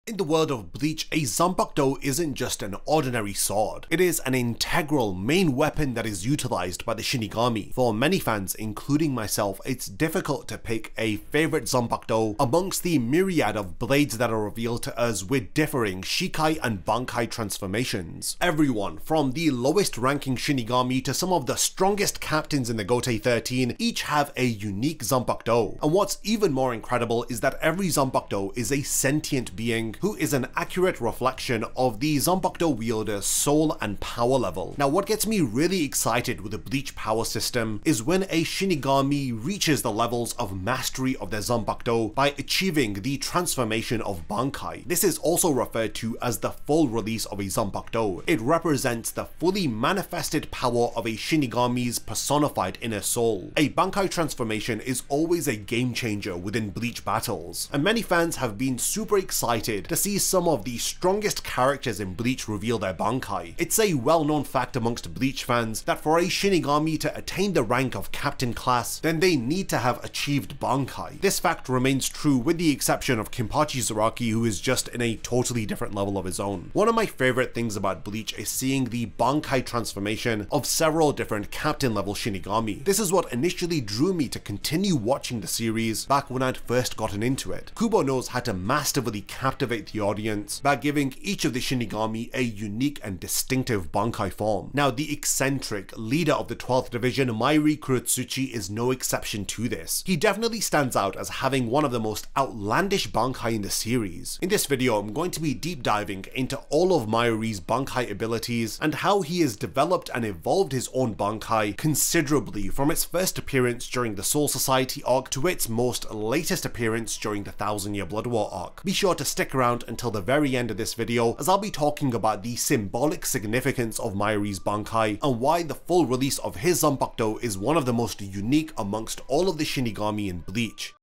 In the world of Bleach, a Zanpakuto isn't just an ordinary sword. It is an integral main weapon that is utilized by the Shinigami. For many fans, including myself, it's difficult to pick a favorite Zanpakuto amongst the myriad of blades that are revealed to us with differing Shikai and Bankai transformations. Everyone, from the lowest ranking Shinigami to some of the strongest captains in the Gotei 13, each have a unique Zanpakuto. And what's even more incredible is that every Zanpakuto is a sentient being who is an accurate reflection of the Zanpakuto wielder's soul and power level. Now, what gets me really excited with the Bleach power system is when a Shinigami reaches the levels of mastery of their Zanpakuto by achieving the transformation of Bankai. This is also referred to as the full release of a Zanpakuto. It represents the fully manifested power of a Shinigami's personified inner soul. A Bankai transformation is always a game changer within Bleach battles, and many fans have been super excited to see some of the strongest characters in Bleach reveal their Bankai. It's a well-known fact amongst Bleach fans that for a Shinigami to attain the rank of captain class, then they need to have achieved Bankai. This fact remains true with the exception of Kenpachi Zaraki, who is just in a totally different level of his own. One of my favorite things about Bleach is seeing the Bankai transformation of several different captain level Shinigami. This is what initially drew me to continue watching the series back when I'd first gotten into it. Kubo knows how to masterfully captivate the audience by giving each of the Shinigami a unique and distinctive Bankai form. Now, the eccentric leader of the 12th division, Mayrui Kurotsuchi, is no exception to this. He definitely stands out as having one of the most outlandish Bankai in the series. In this video, I'm going to be deep diving into all of Mayuri's Bankai abilities and how he has developed and evolved his own Bankai considerably from its first appearance during the Soul Society arc to its most latest appearance during the 1000-Year Blood War arc. Be sure to stick around until the very end of this video, as I'll be talking about the symbolic significance of Mayuri's Bankai and why the full release of his Zanpakuto is one of the most unique amongst all of the Shinigami in Bleach.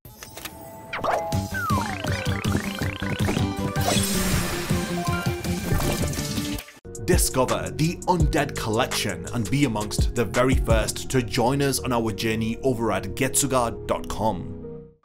Discover the Undead Collection and be amongst the very first to join us on our journey over at getsuga.com.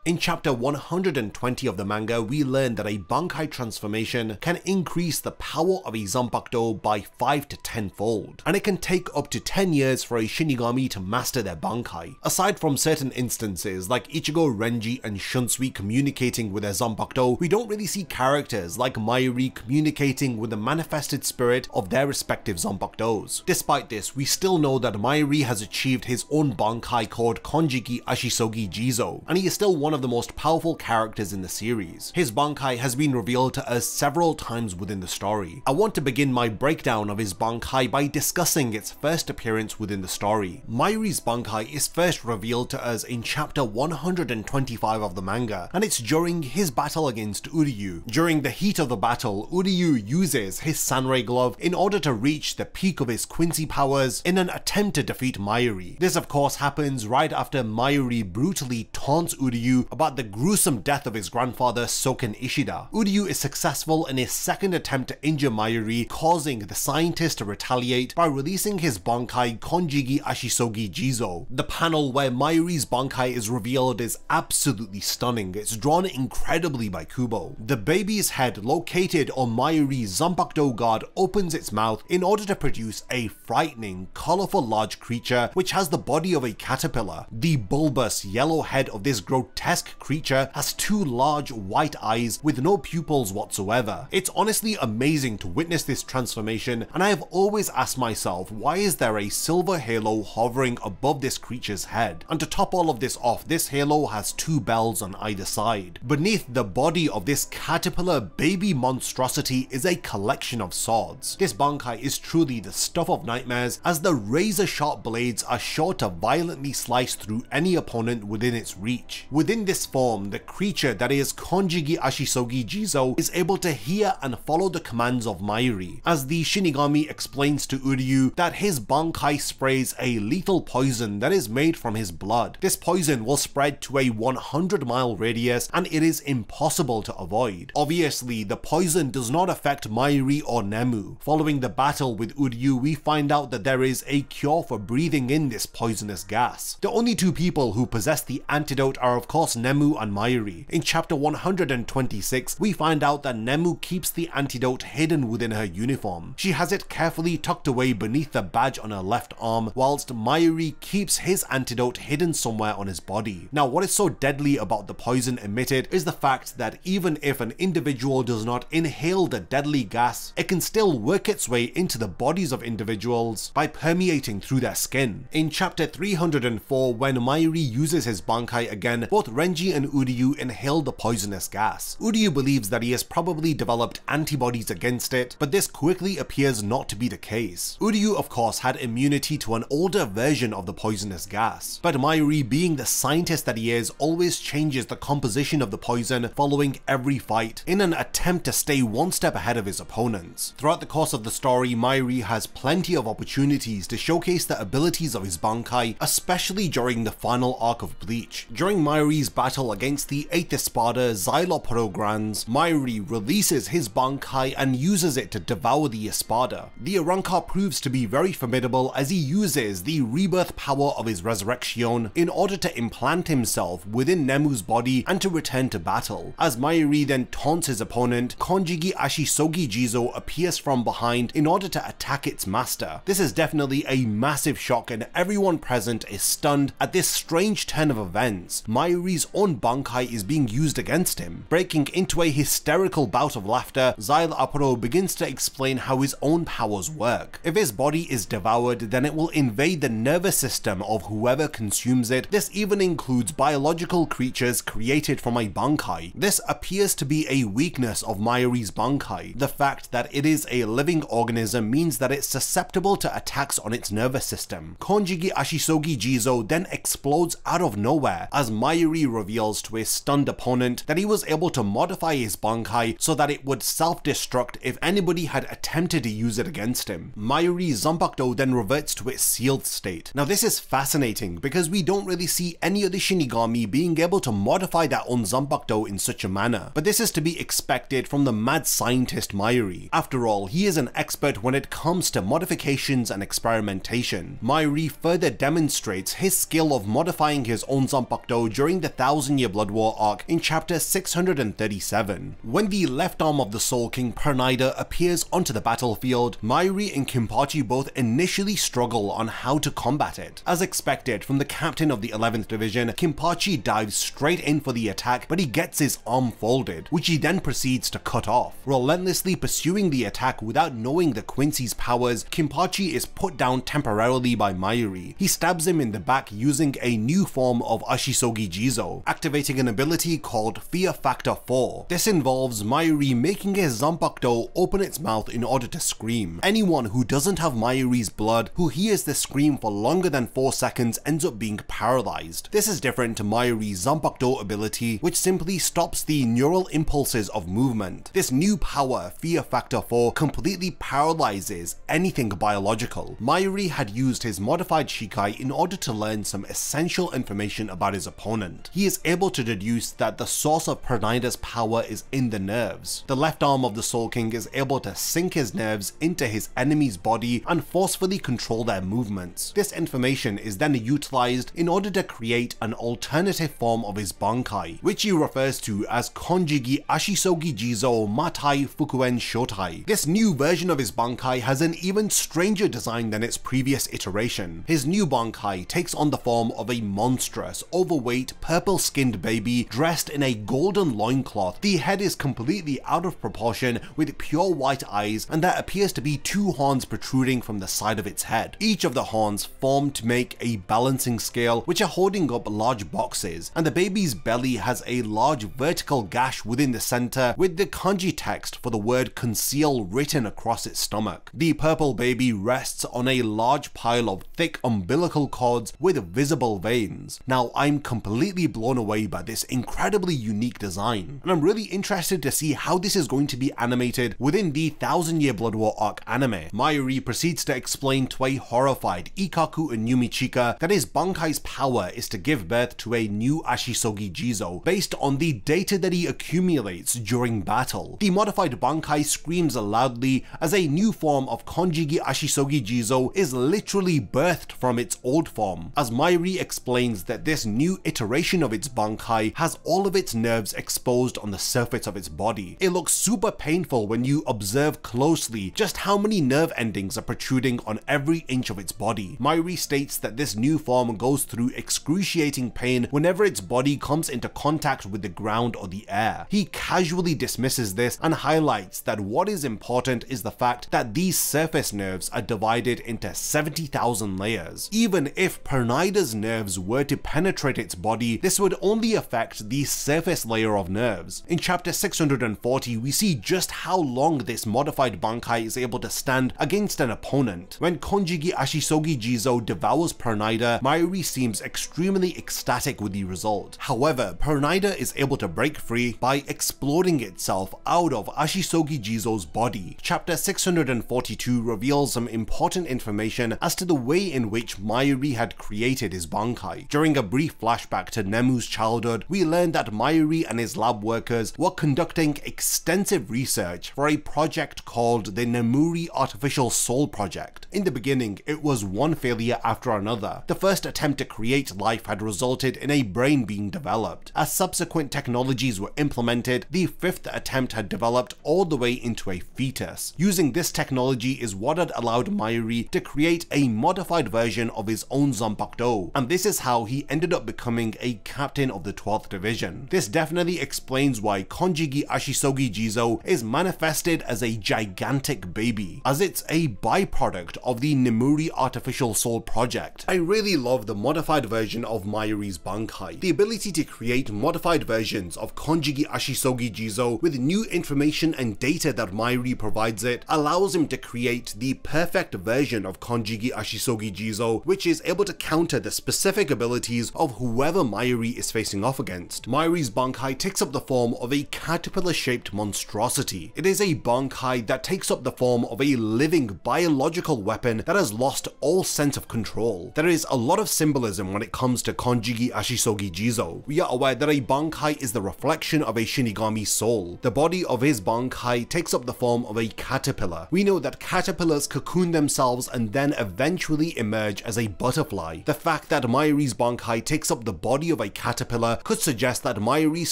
In chapter 120 of the manga, we learn that a Bankai transformation can increase the power of a Zanpakuto by 5 to 10-fold, and it can take up to 10 years for a Shinigami to master their Bankai. Aside from certain instances like Ichigo, Renji, and Shunsui communicating with their Zanpakuto, we don't really see characters like Mayrui communicating with the manifested spirit of their respective Zanpakutos. Despite this, we still know that Mayrui has achieved his own Bankai called Konjiki Ashisogi Jizō, and he is still one of the most powerful characters in the series. His Bankai has been revealed to us several times within the story. I want to begin my breakdown of his Bankai by discussing its first appearance within the story. Mayuri's Bankai is first revealed to us in chapter 125 of the manga, and it's during his battle against Uryu. During the heat of the battle, Uryu uses his Sanrei glove in order to reach the peak of his Quincy powers in an attempt to defeat Mayrui. This of course happens right after Mayrui brutally taunts Uryu about the gruesome death of his grandfather Soken Ishida. Uryu is successful in his second attempt to injure Mayrui, causing the scientist to retaliate by releasing his Bankai Konjiki Ashisogi Jizō. The panel where Mayuri's Bankai is revealed is absolutely stunning. It's drawn incredibly by Kubo. The baby's head located on Mayuri's Zanpakuto guard opens its mouth in order to produce a frightening, colorful large creature which has the body of a caterpillar. The bulbous yellow head of this grotesque creature has two large white eyes with no pupils whatsoever. It's honestly amazing to witness this transformation, and I have always asked myself, why is there a silver halo hovering above this creature's head? And to top all of this off, this halo has two bells on either side. Beneath the body of this caterpillar baby monstrosity is a collection of swords. This Bankai is truly the stuff of nightmares, as the razor-sharp blades are sure to violently slice through any opponent within its reach. Within this form, the creature that is Konjiki Ashisogi Jizō is able to hear and follow the commands of Mayrui, as the Shinigami explains to Uryu that his Bankai sprays a lethal poison that is made from his blood. This poison will spread to a 100-mile radius and it is impossible to avoid. Obviously, the poison does not affect Mayrui or Nemu. Following the battle with Uryu, we find out that there is a cure for breathing in this poisonous gas. The only two people who possess the antidote are of course across Nemu and Mayuri. In chapter 126, we find out that Nemu keeps the antidote hidden within her uniform. She has it carefully tucked away beneath the badge on her left arm, whilst Mayrui keeps his antidote hidden somewhere on his body. Now, what is so deadly about the poison emitted is the fact that even if an individual does not inhale the deadly gas, it can still work its way into the bodies of individuals by permeating through their skin. In chapter 304, when Mayrui uses his Bankai again, both Renji and Uryu inhale the poisonous gas. Uryu believes that he has probably developed antibodies against it, but this quickly appears not to be the case. Uryu of course had immunity to an older version of the poisonous gas, but Mayrui, being the scientist that he is, always changes the composition of the poison following every fight in an attempt to stay one step ahead of his opponents. Throughout the course of the story, Mayrui has plenty of opportunities to showcase the abilities of his Bankai, especially during the final arc of Bleach. During Mayuri's battle against the 8th Espada Xylopodograns, Mayrui releases his Bankai and uses it to devour the Espada. The Arrancar proves to be very formidable as he uses the rebirth power of his Resurrection in order to implant himself within Nemu's body and to return to battle. As Mayrui then taunts his opponent, Konjiki Ashisogi Jizō appears from behind in order to attack its master. This is definitely a massive shock and everyone present is stunned at this strange turn of events. Mayuri's own Bankai is being used against him. Breaking into a hysterical bout of laughter, Xylopodor begins to explain how his own powers work. If his body is devoured, then it will invade the nervous system of whoever consumes it. This even includes biological creatures created from a Bankai. This appears to be a weakness of Mayuri's Bankai. The fact that it is a living organism means that it's susceptible to attacks on its nervous system. Konjiki Ashisogi Jizō then explodes out of nowhere as Mayuri reveals to his stunned opponent that he was able to modify his Bankai so that it would self-destruct if anybody had attempted to use it against him. Mayuri's Zanpakuto then reverts to its sealed state. Now this is fascinating because we don't really see any other Shinigami being able to modify their own Zanpakuto in such a manner, but this is to be expected from the mad scientist Mayrui. After all, he is an expert when it comes to modifications and experimentation. Mayrui further demonstrates his skill of modifying his own Zanpakuto during the 1000-Year Blood War arc in chapter 637. When the left arm of the Soul King Pernida appears onto the battlefield, Mayrui and Kinpachi both initially struggle on how to combat it. As expected from the captain of the 11th Division, Kinpachi dives straight in for the attack, but he gets his arm folded, which he then proceeds to cut off. Relentlessly pursuing the attack without knowing the Quincy's powers, Kinpachi is put down temporarily by Mayrui. He stabs him in the back using a new form of Ashisogi Jizō, activating an ability called Fear Factor 4. This involves Mayrui making his Zanpakuto open its mouth in order to scream. Anyone who doesn't have Mayuri's blood, who hears the scream for longer than 4 seconds, ends up being paralyzed. This is different to Mayuri's Zanpakuto ability, which simply stops the neural impulses of movement. This new power, Fear Factor 4, completely paralyzes anything biological. Mayrui had used his modified Shikai in order to learn some essential information about his opponent. He is able to deduce that the source of Pernida's power is in the nerves. The left arm of the Soul King is able to sink his nerves into his enemy's body and forcefully control their movements. This information is then utilized in order to create an alternative form of his Bankai, which he refers to as Konjiki Ashisogi Jizō Matai Fukuen Shotai. This new version of his Bankai has an even stranger design than its previous iteration. His new Bankai takes on the form of a monstrous, overweight, purple-skinned baby dressed in a golden loincloth. The head is completely out of proportion with pure white eyes, and there appears to be 2 horns protruding from the side of its head. Each of the horns form to make a balancing scale, which are holding up large boxes, and the baby's belly has a large vertical gash within the center with the kanji text for the word conceal written across its stomach. The purple baby rests on a large pile of thick umbilical cords with visible veins. Now, I'm completely blown away by this incredibly unique design, and I'm really interested to see how this is going to be animated within the 1000-Year Blood War arc anime. Mayrui proceeds to explain to a horrified Ikkaku and Yumichika that his Bankai's power is to give birth to a new Ashisogi Jizō based on the data that he accumulates during battle. The modified Bankai screams loudly as a new form of Konjiki Ashisogi Jizō is literally birthed from its old form, as Mayrui explains that this new iteration version of its Bankai has all of its nerves exposed on the surface of its body. It looks super painful when you observe closely just how many nerve endings are protruding on every inch of its body. Mayrui states that this new form goes through excruciating pain whenever its body comes into contact with the ground or the air. He casually dismisses this and highlights that what is important is the fact that these surface nerves are divided into 70,000 layers. Even if Pernida's nerves were to penetrate its body, this would only affect the surface layer of nerves. In chapter 640, we see just how long this modified Bankai is able to stand against an opponent. When Konjiki Ashisogi Jizō devours Pernida, Mayrui seems extremely ecstatic with the result. However, Pernida is able to break free by exploding itself out of Ashisogi Jizō's body. Chapter 642 reveals some important information as to the way in which Mayrui had created his Bankai. During a brief flashback to Nemu's childhood, we learned that Mayrui and his lab workers were conducting extensive research for a project called the Nemuri Artificial Soul Project. In the beginning, it was one failure after another. The first attempt to create life had resulted in a brain being developed. As subsequent technologies were implemented, the fifth attempt had developed all the way into a fetus. Using this technology is what had allowed Mayrui to create a modified version of his own Zanpakuto, and this is how he ended up becoming a captain of the 12th Division. This definitely explains why Konjiki Ashisogi Jizō is manifested as a gigantic baby, as it's a byproduct of the Nemuri Artificial Soul Project. I really love the modified version of Mayuri's Bankai. The ability to create modified versions of Konjiki Ashisogi Jizō with new information and data that Mayrui provides it allows him to create the perfect version of Konjiki Ashisogi Jizō, which is able to counter the specific abilities of whoever Mayrui is facing off against. Mayuri's Bankai takes up the form of a caterpillar-shaped monstrosity. It is a Bankai that takes up the form of a living biological weapon that has lost all sense of control. There is a lot of symbolism when it comes to Konjiki Ashisogi Jizō. We are aware that a Bankai is the reflection of a Shinigami's soul. The body of his Bankai takes up the form of a caterpillar. We know that caterpillars cocoon themselves and then eventually emerge as a butterfly. The fact that Mayuri's Bankai takes up the body of a caterpillar could suggest that Mayuri's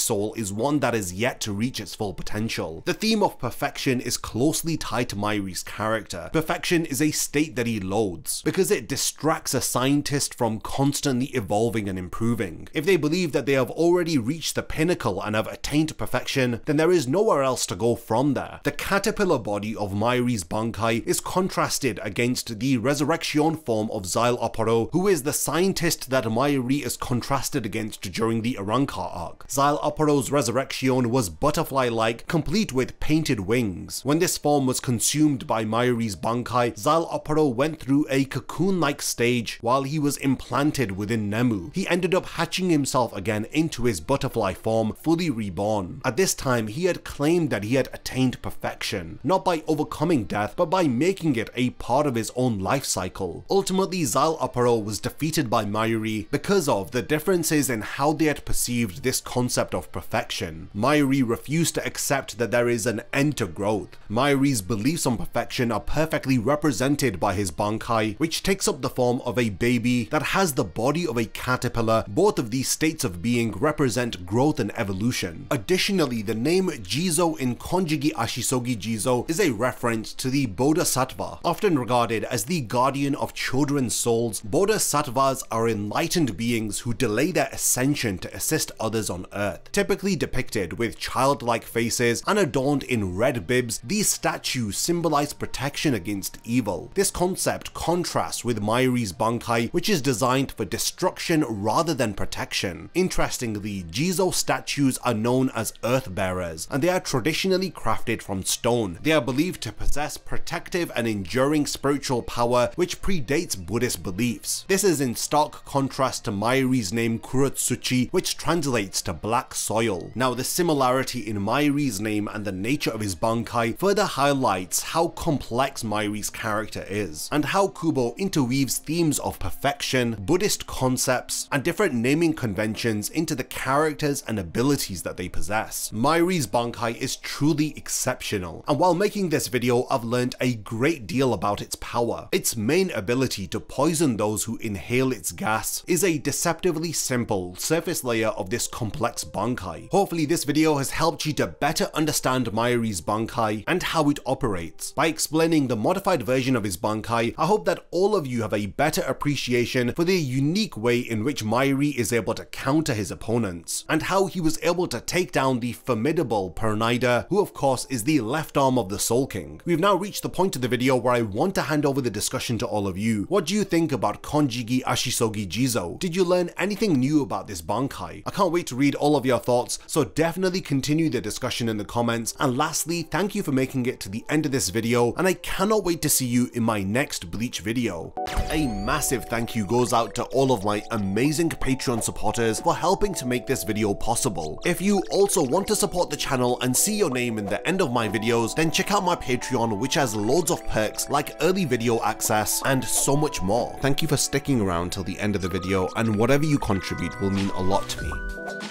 soul is one that is yet to reach its full potential. The theme of perfection is closely tied to Mayuri's character. Perfection is a state that he loathes, because it distracts a scientist from constantly evolving and improving. If they believe that they have already reached the pinnacle and have attained perfection, then there is nowhere else to go from there. The caterpillar body of Mayuri's Bankai is contrasted against the resurrection form of Xyle, who is the scientist that Mayrui is contrasted against during the Arrancar arc. Xyle resurrection was butterfly-like, complete with painted wings. When this form was consumed by Mayuri's Bankai, Xyle went through a cocoon-like stage while he was implanted within Nemu. He ended up hatching himself again into his butterfly form, fully reborn. At this time, he had claimed that he had attained perfection, not by overcoming death, but by making it a part of his own life cycle. Ultimately, Xyle was defeated by Mayrui because of the differences in how they had perceived this concept of perfection. Mayrui refused to accept that there is an end to growth. Mayuri's beliefs on perfection are perfectly represented by his Bankai, which takes up the form of a baby that has the body of a caterpillar. Both of these states of being represent growth and evolution. Additionally, the name Jizō in Konjiki Ashisogi Jizō is a reference to the Bodhisattva. Often regarded as the guardian of children's souls, Bodhisattvas are enlightened beings who delay their ascension to assist others on Earth. Typically depicted with childlike faces and adorned in red bibs, these statues symbolize protection against evil. This concept contrasts with Mayuri's Bankai, which is designed for destruction rather than protection. Interestingly, Jizō statues are known as earth bearers, and they are traditionally crafted from stone. They are believed to possess protective and enduring spiritual power which predates Buddhist beliefs. This is in stark contrast to Mayuri's name Kurotsuchi, which translates to black soil. Now, the similarity in Mayuri's name and the nature of his Bankai further highlights how complex Mayuri's character is, and how Kubo interweaves themes of perfection, Buddhist concepts, and different naming conventions into the characters and abilities that they possess. Mayuri's Bankai is truly exceptional, and while making this video, I've learned a great deal about its power. Its main ability to poison those who inhale its gas is a deceptively simple superficial surface layer of this complex Bankai. Hopefully this video has helped you to better understand Mayuri's Bankai and how it operates. By explaining the modified version of his Bankai, I hope that all of you have a better appreciation for the unique way in which Mayrui is able to counter his opponents, and how he was able to take down the formidable Pernida, who of course is the left arm of the Soul King. We've now reached the point of the video where I want to hand over the discussion to all of you. What do you think about Konjiki Ashisogi Jizō? Did you learn anything new about this Bankai? I can't wait to read all of your thoughts, so definitely continue the discussion in the comments. And lastly, thank you for making it to the end of this video, and I cannot wait to see you in my next Bleach video. A massive thank you goes out to all of my amazing Patreon supporters for helping to make this video possible. If you also want to support the channel and see your name in the end of my videos, then check out my Patreon, which has loads of perks like early video access and so much more. Thank you for sticking around till the end of the video, and whatever you contribute will mean a lot to me.